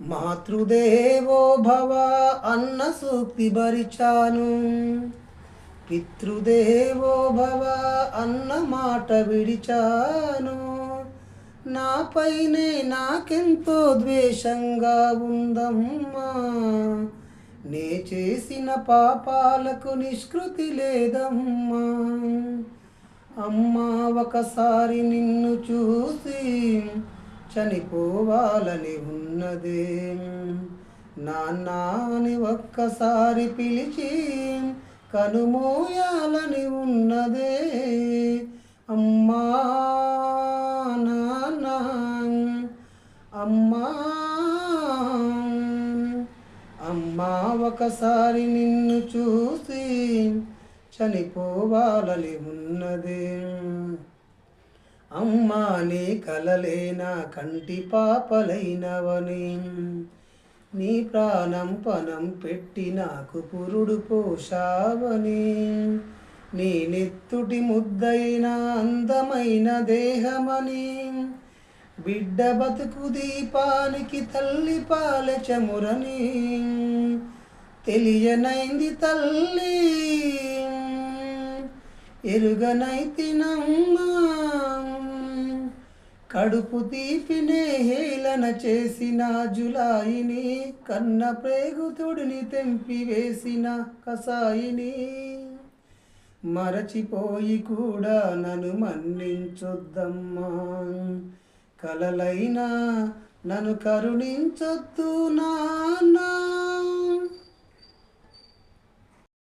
మాతృదేవో భవ అన్న సూక్తి భరిచాను, పితృదేవో భవ అన్న మాట విడిచాను. నాపైనే నాకెంతో ద్వేషంగా ఉందమ్మా, నే చేసిన పాపాలకు నిష్కృతి లేదమ్మా. అమ్మా ఒకసారి నిన్ను చూసి చనిపోవాలని ఉన్నదే, నాన్న అని ఒక్కసారి పిలిచి కనుమోయాలని ఉన్నదే. అమ్మా నాన్న, అమ్మా అమ్మా ఒకసారి నిన్ను చూసి చనిపోవాలని ఉన్నదే. అమ్మా నీ కలలేనా కంటి పాపలైనవని, నీ ప్రాణం పణం పెట్టి నాకు పురుడు పోషావని, నీ నెత్తుటి ముద్దైన అందమైన దేహమని, బిడ్డ బతుకు దీపానికి తల్లి పాలె చమురని తెలియనైంది తల్లి, ఎరుగనైతినమ్మా. కడుపు తీపినే హేళన చేసిన జులాయిని, కన్న ప్రేగుతుడిని తెంపి వేసిన కసాయిని, మరచిపోయి కూడా నన్ను మన్నించొద్దమ్మా. కలలైనా నన్ను కరుణించొద్దు నాన్నా.